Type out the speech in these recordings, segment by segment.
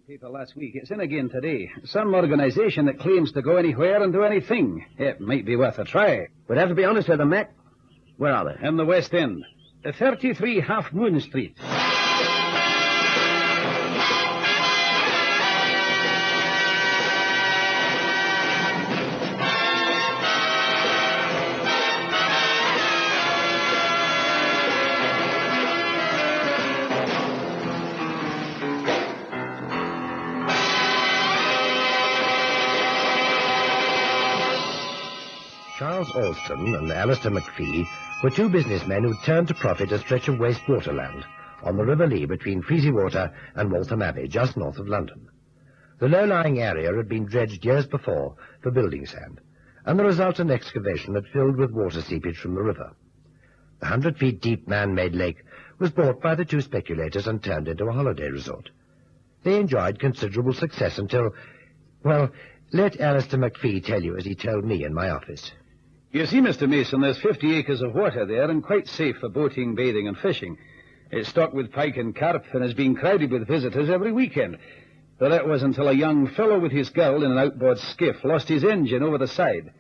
Paper last week. It's in again today. Some organization that claims to go anywhere and do anything. It might be worth a try. We'd have to be honest with them, Mac. Where are they? In the West End. 33 Half Moon Street. Charles Alston and Alistair McPhee were two businessmen who turned to profit a stretch of waste waterland on the River Lee between Freezy Water and Waltham Abbey, just north of London. The low-lying area had been dredged years before for building sand, and the resultant excavation had filled with water seepage from the river. The 100-feet-deep man-made lake was bought by the two speculators and turned into a holiday resort. They enjoyed considerable success until, well, let Alistair McPhee tell you as he told me in my office. You see, Mr. Mason, there's 50 acres of water there and quite safe for boating, bathing and fishing. It's stocked with pike and carp and has been crowded with visitors every weekend. But that was until a young fellow with his girl in an outboard skiff lost his engine over the side.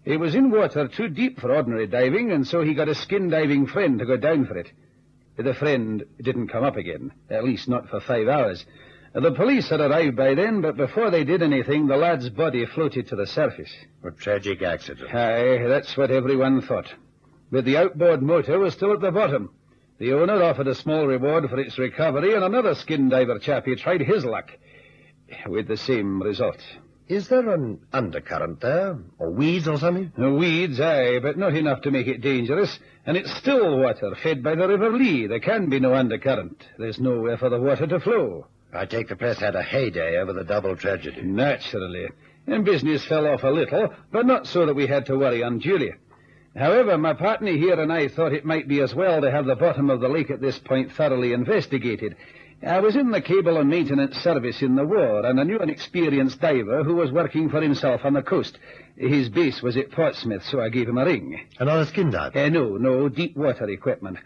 It was in water too deep for ordinary diving, and so he got a skin diving friend to go down for it. The friend didn't come up again, at least not for 5 hours. The police had arrived by then, but before they did anything, the lad's body floated to the surface. A tragic accident. Aye, that's what everyone thought. But the outboard motor was still at the bottom. The owner offered a small reward for its recovery, and another skin diver chappie tried his luck, with the same result. Is there an undercurrent there, or weeds or something? Weeds, aye, but not enough to make it dangerous. And it's still water, fed by the River Lee. There can be no undercurrent. There's nowhere for the water to flow. I take the press had a heyday over the double tragedy. Naturally. And business fell off a little, but not so that we had to worry unduly. However, my partner here and I thought it might be as well to have the bottom of the lake at this point thoroughly investigated. I was in the cable and maintenance service in the war, and I knew an experienced diver who was working for himself on the coast. His base was at Portsmouth, so I gave him a ring. Another skin diver? No, deep water equipment.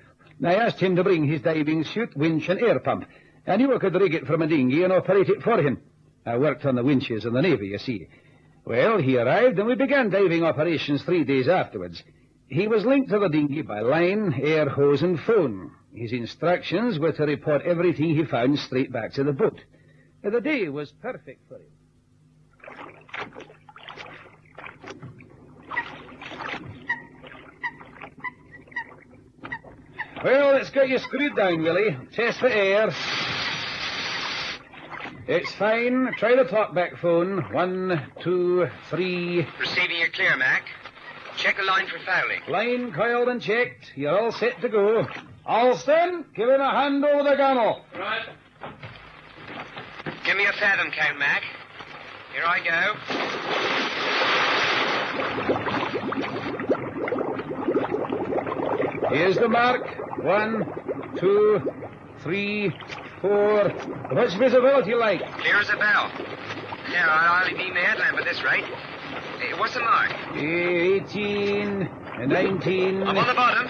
I asked him to bring his diving suit, winch, and air pump. I knew I could rig it from a dinghy and operate it for him. I worked on the winches in the Navy, you see. Well, he arrived, and we began diving operations 3 days afterwards. He was linked to the dinghy by line, air hose, and phone. His instructions were to report everything he found straight back to the boat. The day was perfect for him. Well, let's get you screwed down, Willie. Test for air. It's fine. Try the talkback phone. 1, 2, 3. Receiving you clear, Mac. Check the line for fouling. Line coiled and checked. You're all set to go. Alston, give him a hand over the gunnel. Right. Give me a fathom count, Mac. Here I go. Here's the mark. 1, 2, 3, 4. What's visibility like? Clear as a bell. Now, I'll only need my headlamp at this rate. What's the mark? 18, 19. I'm on the bottom.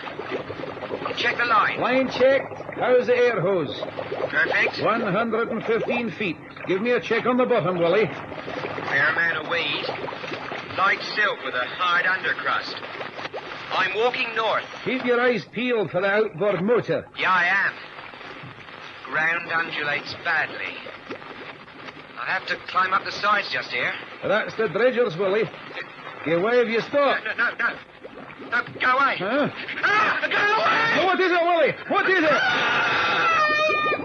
Check the line. Line checked. How's the air hose? Perfect. 115 feet. Give me a check on the bottom, Willie. Fair amount of weed. Light silk with a hard undercrust. I'm walking north. Keep your eyes peeled for the outboard motor. Yeah, I am. Ground undulates badly. I'll have to climb up the sides just here. That's the dredgers, Willie. Give way if you stop. No, go away. Huh? Go away! What is it, Willie? What is it?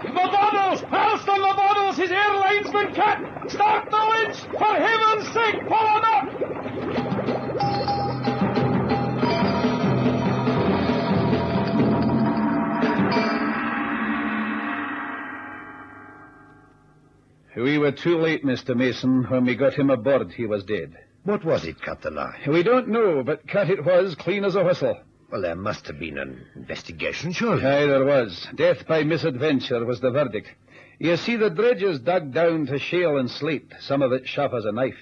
The bottles! Alston, the bottles! His airline's been cut! Start the winch! For heaven's sake, pull him up! We were too late, Mr. Mason. When we got him aboard, he was dead. What was it cut the line? We don't know, but cut it was, clean as a whistle. Well, there must have been an investigation, surely. Aye, there was. Death by misadventure was the verdict. You see, the dredgers dug down to shale and slate, some of it sharp as a knife.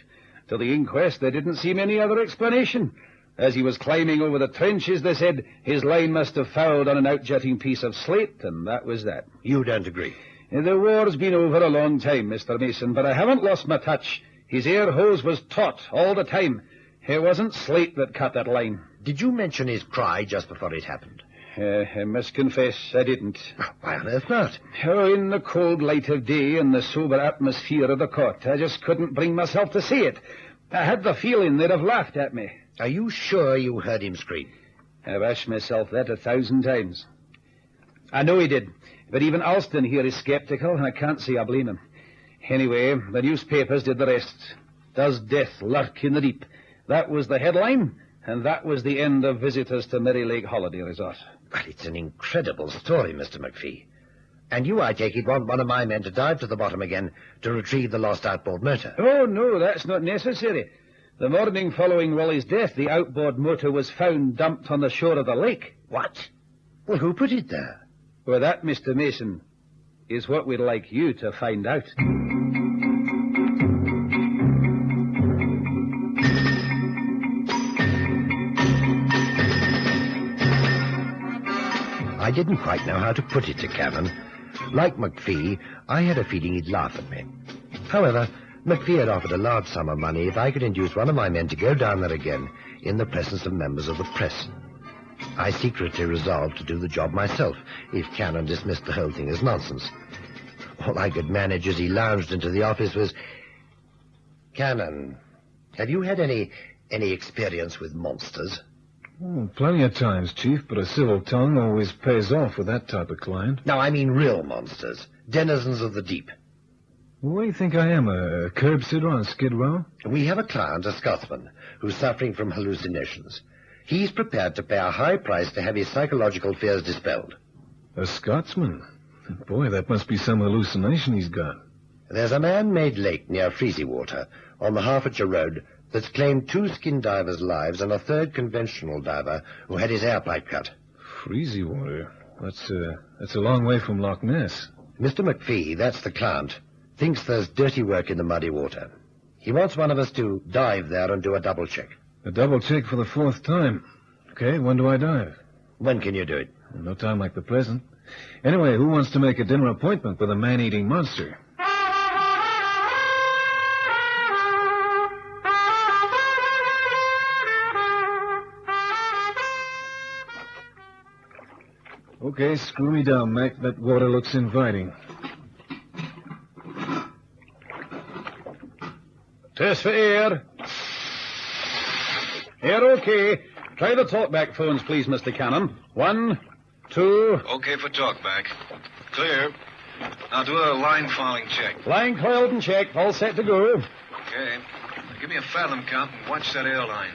To the inquest, there didn't seem any other explanation. As he was climbing over the trenches, they said his line must have fouled on an outjutting piece of slate, and that was that. You don't agree? The war's been over a long time, Mr. Mason, but I haven't lost my touch. His air hose was taut all the time. It wasn't slate that cut that line. Did you mention his cry just before it happened? I must confess I didn't. Why on earth not? Oh, in the cold light of day and the sober atmosphere of the court, I just couldn't bring myself to say it. I had the feeling they'd have laughed at me. Are you sure you heard him scream? I've asked myself that 1,000 times. I know he did, but even Alston here is sceptical, and I can't say I blame him. Anyway, the newspapers did the rest. Does death lurk in the deep? That was the headline, and that was the end of visitors to Merry Lake Holiday Resort. Well, it's an incredible story, Mr. McPhee. And you, I take it, want one of my men to dive to the bottom again to retrieve the lost outboard motor. Oh, no, that's not necessary. The morning following Wally's death, the outboard motor was found dumped on the shore of the lake. What? Well, who put it there? Well, that, Mr. Mason, is what we'd like you to find out. I didn't quite know how to put it to Cannon. Like McPhee, I had a feeling he'd laugh at me. However, McPhee had offered a large sum of money if I could induce one of my men to go down there again in the presence of members of the press. I secretly resolved to do the job myself if Cannon dismissed the whole thing as nonsense. All I could manage as he lounged into the office was, "Cannon, have you had any experience with monsters?" Oh, plenty of times, Chief, but a civil tongue always pays off with that type of client. No, I mean real monsters, denizens of the deep. What do you think I am, a curb sitter on Skid Row? We have a client, a Scotsman, who's suffering from hallucinations. He's prepared to pay a high price to have his psychological fears dispelled. A Scotsman? Boy, that must be some hallucination he's got. There's a man-made lake near Freezywater on the Hertfordshire Road that's claimed 2 skin divers' lives and a 3rd conventional diver who had his air pipe cut. Freezywater? That's a long way from Loch Ness. Mr. McPhee, that's the client, thinks there's dirty work in the muddy water. He wants one of us to dive there and do a double check. A double check for the 4th time. Okay, when do I dive? When can you do it? No time like the present. Anyway, who wants to make a dinner appointment with a man-eating monster? Okay, screw me down, Mac. That water looks inviting. Test for air. Air okay. Try the talkback phones, please, Mr. Cannon. 1, 2... Okay for talkback. Clear. Now do a line fouling check. Line coiled and checked. All set to go. Okay. Now give me a fathom count and watch that airline.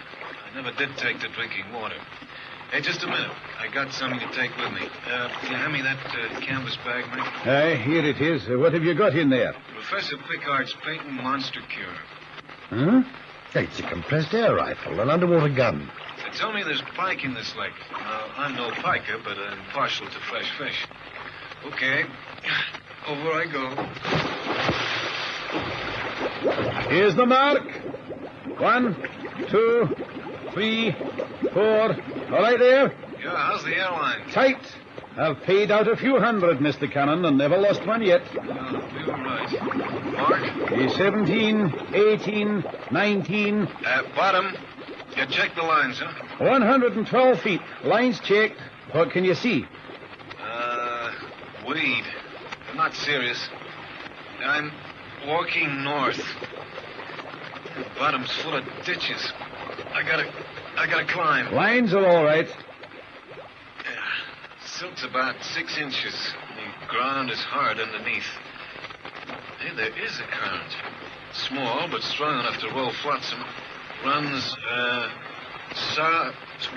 I never did take to drinking water. Hey, just a minute. I got something to take with me. Can you hand me that canvas bag, Mike? Aye, here it is. What have you got in there? Professor Pickard's patent monster cure. Huh? It's a compressed air rifle, an underwater gun. They tell me there's pike in this lake. Now, I'm no piker, but I'm partial to fresh fish. Okay. Over I go. Here's the mark. 1, 2, 3, 4. All right there? Yeah, how's the airline? Tight. I've paid out a few hundred, Mr. Cannon, and never lost one yet. Oh, you're right. Mark? He's 17, 18, 19. Bottom. You check the lines, huh? 112 feet. Lines checked. What can you see? Weed. I'm not serious. I'm walking north. The bottom's full of ditches. I gotta climb. Lines are all right. Silt's about 6 inches. The ground is hard underneath. Hey, there is a current. Small, but strong enough to roll flotsam. Runs,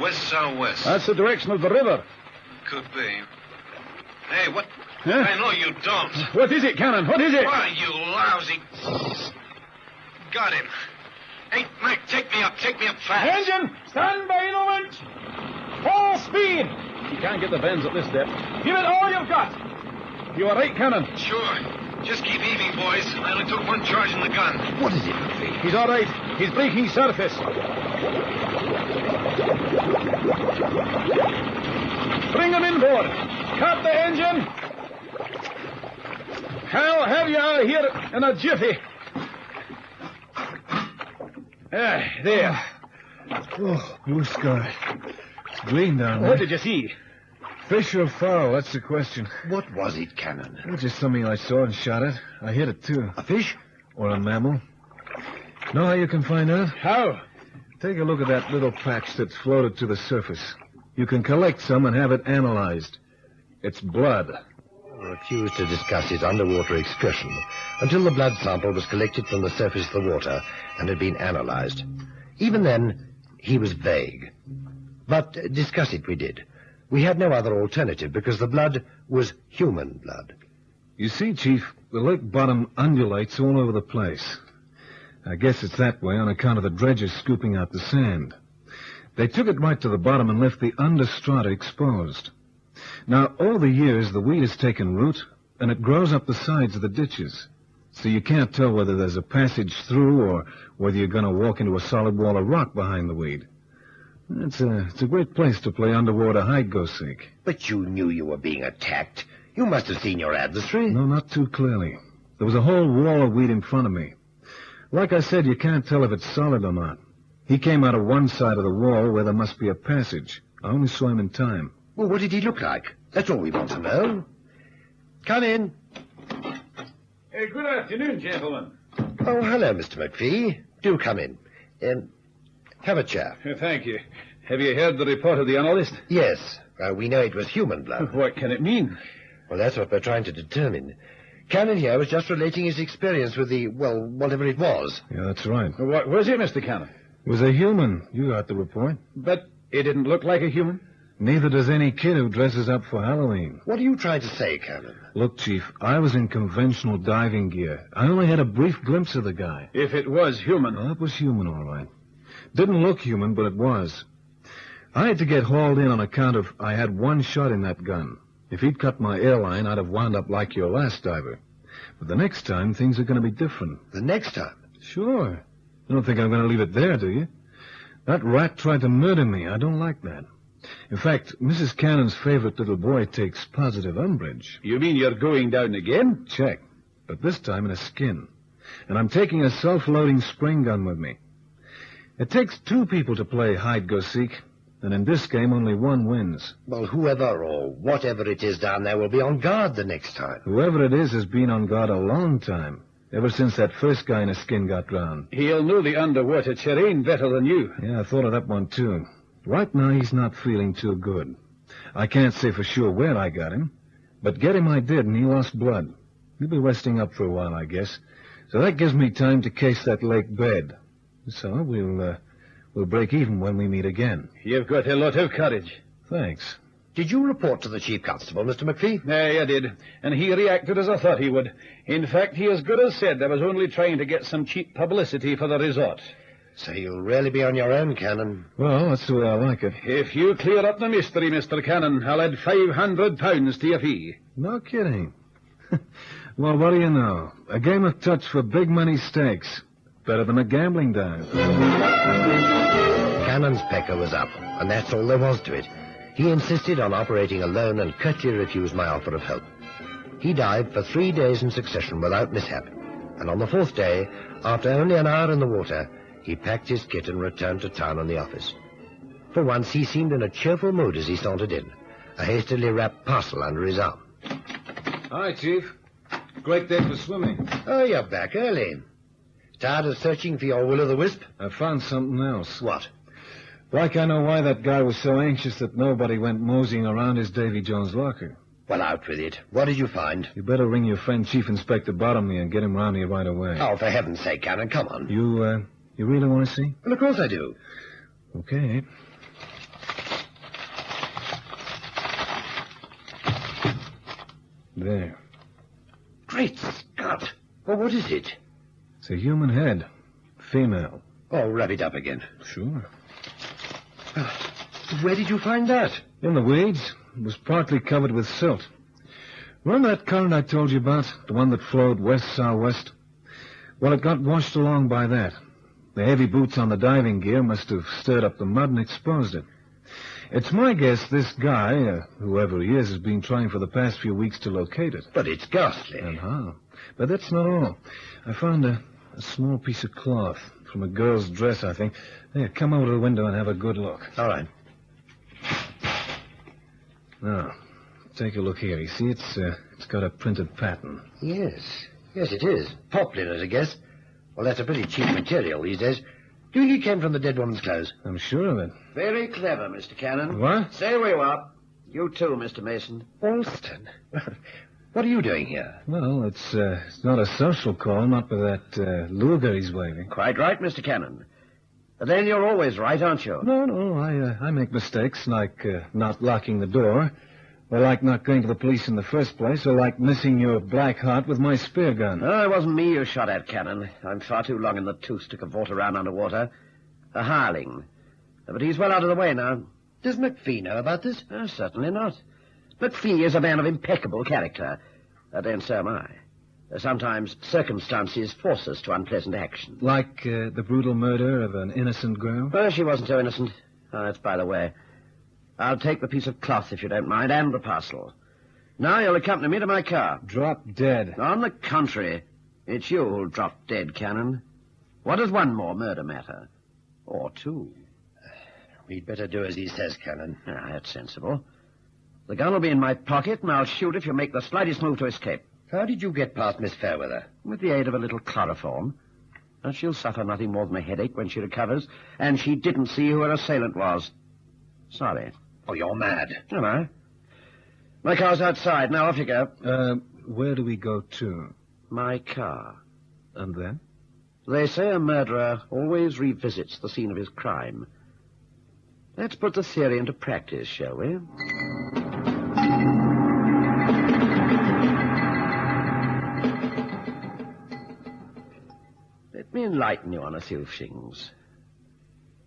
west-southwest. That's the direction of the river. Could be. Hey, what? Huh? I know you don't. What is it, Cannon? What is it? Why, you lousy... Got him. Hey, Mike, take me up fast. Engine, stand by the winch. Full speed. You can't get the bends at this depth. Give it all you've got. You are right, Cannon. Sure. Just keep heaving, boys. I only took 1 charge in the gun. What is it, McPhee? He's all right. He's breaking surface. Bring him inboard. Cut the engine. I'll have you out of here in a jiffy. There. Oh, blue sky. It's green down there. What did you see? Fish or fowl, that's the question. What was it, Cannon? It was just something I saw and shot at. I hit it, too. A fish? Or a mammal. Know how you can find out? How? Take a look at that little patch that's floated to the surface. You can collect some and have it analyzed. It's blood. He refused to discuss his underwater excursion until the blood sample was collected from the surface of the water and had been analyzed. Even then, he was vague. But discuss it we did. We had no other alternative because the blood was human blood. You see, Chief, the lake bottom undulates all over the place. I guess it's that way on account of the dredgers scooping out the sand. They took it right to the bottom and left the understrata exposed. Now, all the years, the weed has taken root, and it grows up the sides of the ditches. So you can't tell whether there's a passage through or whether you're going to walk into a solid wall of rock behind the weed. It's a great place to play underwater hide-go-seek. But you knew you were being attacked. You must have seen your adversary. No, not too clearly. There was a whole wall of weed in front of me. Like I said, you can't tell if it's solid or not. He came out of one side of the wall where there must be a passage. I only saw him in time. Well, what did he look like? That's all we want to know. Come in. Good afternoon, gentlemen. Oh, hello, Mr. McPhee. Do come in. Have a chair. Thank you. Have you heard the report of the analyst? Yes. We know it was human blood. What can it mean? Well, that's what we're trying to determine. Cannon here was just relating his experience with whatever it was. Yeah, that's right. What was it, Mr. Cannon? It was a human. You got the report. But it didn't look like a human. Neither does any kid who dresses up for Halloween. What are you trying to say, Cannon? Look, Chief, I was in conventional diving gear. I only had a brief glimpse of the guy. If it was human. Well, it was human, all right. Didn't look human, but it was. I had to get hauled in on account of I had one shot in that gun. If he'd cut my airline, I'd have wound up like your last diver. But the next time, things are going to be different. The next time? Sure. You don't think I'm going to leave it there, do you? That rat tried to murder me. I don't like that. In fact, Mrs. Cannon's favorite little boy takes positive umbrage. You mean you're going down again? Check. But this time in a skin. And I'm taking a self-loading spring gun with me. It takes two people to play hide-go-seek, and in this game only one wins. Well, whoever or whatever it is down there will be on guard the next time. Whoever it is has been on guard a long time, ever since that first guy in a skin got drowned. He'll know the underwater terrain better than you. Yeah, I thought of that one, too. Right now, he's not feeling too good. I can't say for sure where I got him, but get him I did, and he lost blood. He'll be resting up for a while, I guess. So that gives me time to case that lake bed. So we'll break even when we meet again. You've got a lot of courage. Thanks. Did you report to the chief constable, Mr. McPhee? Aye, I did. And he reacted as I thought he would. In fact, he as good as said I was only trying to get some cheap publicity for the resort. So you'll really be on your own, Cannon. Well, that's the way I like it. If you clear up the mystery, Mr. Cannon, I'll add £500 to your fee. No kidding. Well, what do you know? A game of touch for big money stakes. Better than a gambling dive. Cannon's pecker was up, and that's all there was to it. He insisted on operating alone and curtly refused my offer of help. He dived for 3 days in succession without mishap, and on the 4th day, after only an hour in the water, he packed his kit and returned to town and the office. For once, he seemed in a cheerful mood as he sauntered in, a hastily wrapped parcel under his arm. Hi, Chief. Great day for swimming. Oh, you're back early. Tired of searching for your will-o'-the-wisp? I found something else. What? Like I know why that guy was so anxious that nobody went moseying around his Davy Jones locker. Well, out with it. What did you find? You better ring your friend Chief Inspector Bottomley and get him round here right away. Oh, for heaven's sake, Cannon, come on. You really want to see? Well, of course I do. Okay. There. Great Scott. Well, what is it? It's a human head. Female. Oh, wrap it up again. Sure. Where did you find that? In the weeds. It was partly covered with silt. Remember that current I told you about? The one that flowed west-southwest? Well, it got washed along by that. The heavy boots on the diving gear must have stirred up the mud and exposed it. It's my guess this guy, whoever he is, has been trying for the past few weeks to locate it. But it's ghastly. And how? But that's not all. I found a small piece of cloth from a girl's dress, I think. Here, come over to the window and have a good look. All right. Now, take a look here. You see, it's got a printed pattern. Yes. Yes, it is. Poplin, I guess. Well, that's a pretty cheap material these days. Do you think it came from the dead woman's clothes? I'm sure of it. Very clever, Mr. Cannon. What? Stay where you are. You too, Mr. Mason. Alston. What are you doing here? Well, it's not a social call, not with that Luger he's waving. Quite right, Mr. Cannon. But then you're always right, aren't you? No, I make mistakes, like not locking the door, or like not going to the police in the first place, or like missing your black heart with my spear gun. Oh, it wasn't me you shot at, Cannon. I'm far too long in the tooth to cavort around underwater. A hireling. But he's well out of the way now. Does McPhee know about this? Oh, certainly not. McPhee is a man of impeccable character. Then so am I. Sometimes circumstances force us to unpleasant action. Like the brutal murder of an innocent girl? Well, she wasn't so innocent. Oh, that's by the way. I'll take the piece of cloth, if you don't mind, and the parcel. Now you'll accompany me to my car. Drop dead. On the contrary, it's you who'll drop dead, Cannon. What does one more murder matter? Or two? We'd better do as he says, Cannon. Ah, that's sensible. The gun will be in my pocket, and I'll shoot if you make the slightest move to escape. How did you get past Miss Fairweather? With the aid of a little chloroform. And she'll suffer nothing more than a headache when she recovers, and she didn't see who her assailant was. Sorry. Oh, you're mad. Am I? My car's outside. Now off you go. Where do we go to? My car. And then? They say a murderer always revisits the scene of his crime. Let's put the theory into practice, shall we? Let me enlighten you on a few things.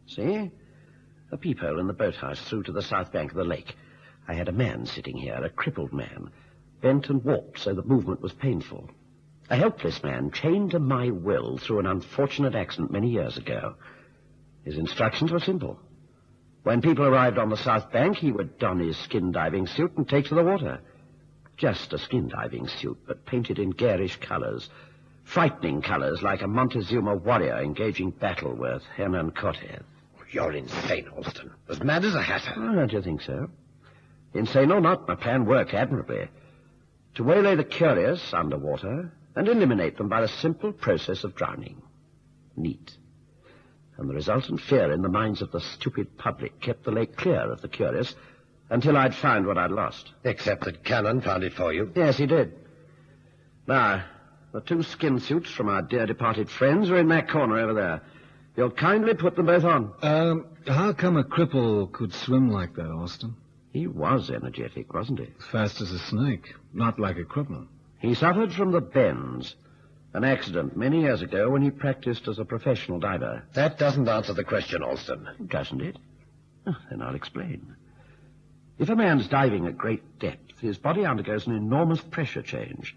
See? A peephole in the boathouse through to the south bank of the lake. I had a man sitting here, a crippled man, bent and warped so that movement was painful. A helpless man chained to my will through an unfortunate accident many years ago. His instructions were simple. When people arrived on the south bank, he would don his skin diving suit and take to the water. Just a skin diving suit, but painted in garish colors. Frightening colors, like a Montezuma warrior engaging battle with Hernan Cortez. You're insane, Alston. As mad as a hatter. Oh, don't you think so? Insane or not, my plan worked admirably. To waylay the curious underwater and eliminate them by the simple process of drowning. Neat. And the resultant fear in the minds of the stupid public kept the lake clear of the curious until I'd found what I'd lost. Except that Cannon found it for you. Yes, he did. Now, the two skin suits from our dear departed friends are in that corner over there. You'll kindly put them both on. How come a cripple could swim like that, Austin? He was energetic, wasn't he? Fast as a snake, not like a cripple. He suffered from the bends. An accident many years ago when he practiced as a professional diver. That doesn't answer the question, Alston. Doesn't it? Oh, then I'll explain. If a man's diving at great depth, his body undergoes an enormous pressure change.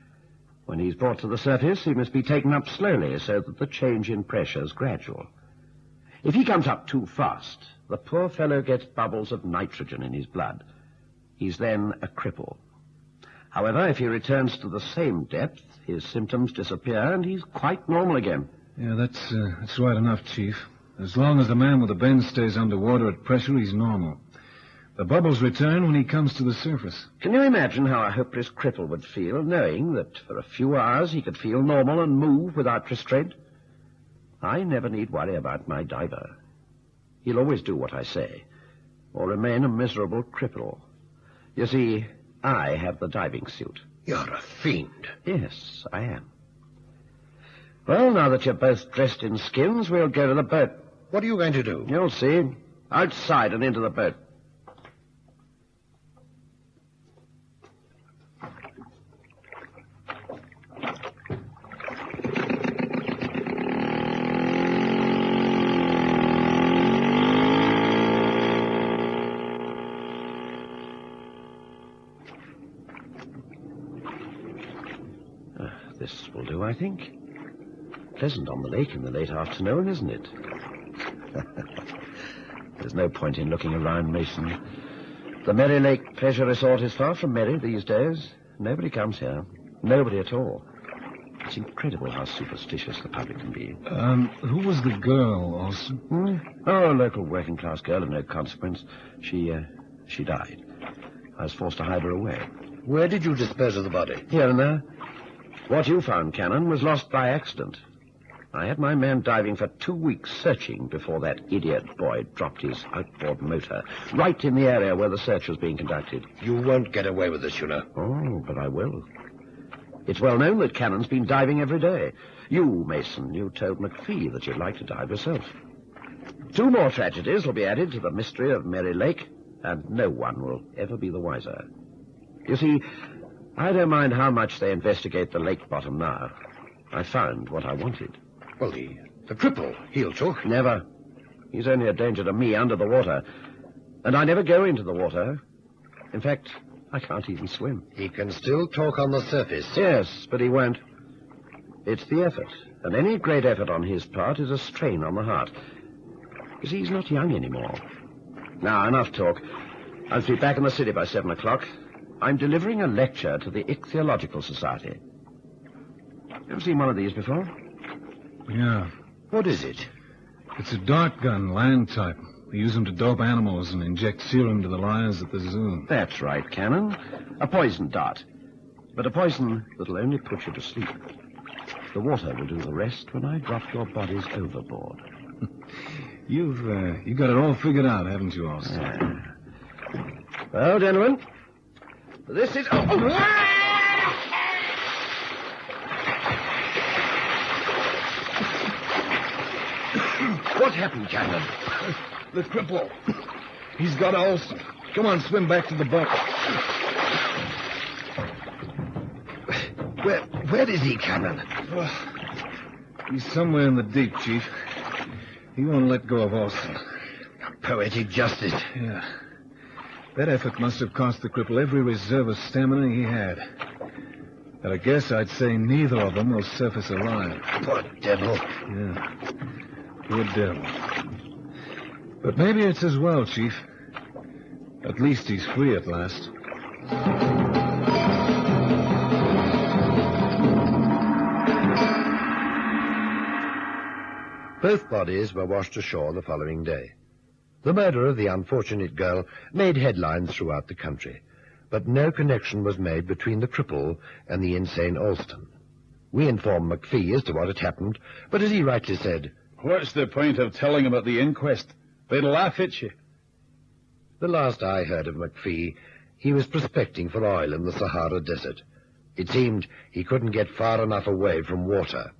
When he's brought to the surface, he must be taken up slowly so that the change in pressure is gradual. If he comes up too fast, the poor fellow gets bubbles of nitrogen in his blood. He's then a cripple. However, if he returns to the same depth, his symptoms disappear and he's quite normal again. Yeah, that's right enough, Chief. As long as the man with the bend stays underwater at pressure, he's normal. The bubbles return when he comes to the surface. Can you imagine how a hopeless cripple would feel, knowing that for a few hours he could feel normal and move without restraint? I never need worry about my diver. He'll always do what I say, or remain a miserable cripple. You see, I have the diving suit. You're a fiend. Yes, I am. Well, now that you're both dressed in skins, we'll go to the boat. What are you going to do? You'll see. Outside and into the boat. This will do, I think. Pleasant on the lake in the late afternoon, isn't it? There's no point in looking around, Mason. The Merry Lake Pleasure Resort is far from merry these days. Nobody comes here. Nobody at all. It's incredible how superstitious the public can be. Who was the girl, Olson? Oh, a local working-class girl of no consequence. She died. I was forced to hide her away. Where did you dispose of the body? Here and there. What you found, Cannon, was lost by accident. I had my men diving for 2 weeks searching before that idiot boy dropped his outboard motor right in the area where the search was being conducted. You won't get away with this, you know. Oh, but I will. It's well known that Cannon's been diving every day. You, Mason, you told McPhee that you'd like to dive yourself. 2 more tragedies will be added to the mystery of Merry Lake, and no one will ever be the wiser. You see, I don't mind how much they investigate the lake bottom now. I found what I wanted. Well, the cripple, heel took. Never. He's only a danger to me under the water. And I never go into the water. In fact, I can't even swim. He can still talk on the surface. Yes, but he won't. It's the effort. And any great effort on his part is a strain on the heart. You see, he's not young anymore. Now, enough talk. I'll be back in the city by 7 o'clock. I'm delivering a lecture to the Ichthyological Society. Ever seen one of these before? Yeah. What is it? It's a dart gun, land type. They use them to dope animals and inject serum to the lions at the zoo. That's right, Cannon. A poison dart. But a poison that'll only put you to sleep. The water will do the rest when I drop your bodies overboard. You got it all figured out, haven't you, Austin? Well, gentlemen, this is... What happened, Cannon? The cripple. He's got Olson. Come on, swim back to the boat. Where is he, Cannon? He's somewhere in the deep, Chief. He won't let go of Olson. Poetic justice. Yeah. That effort must have cost the cripple every reserve of stamina he had. At a guess, I'd say neither of them will surface alive. Poor devil. Yeah. Poor devil. But maybe it's as well, Chief. At least he's free at last. Both bodies were washed ashore the following day. The murder of the unfortunate girl made headlines throughout the country, but no connection was made between the cripple and the insane Alston. We informed McPhee as to what had happened, but as he rightly said, What's the point of telling them at the inquest? They'd laugh at you. the last I heard of McPhee, he was prospecting for oil in the Sahara Desert. It seemed he couldn't get far enough away from water.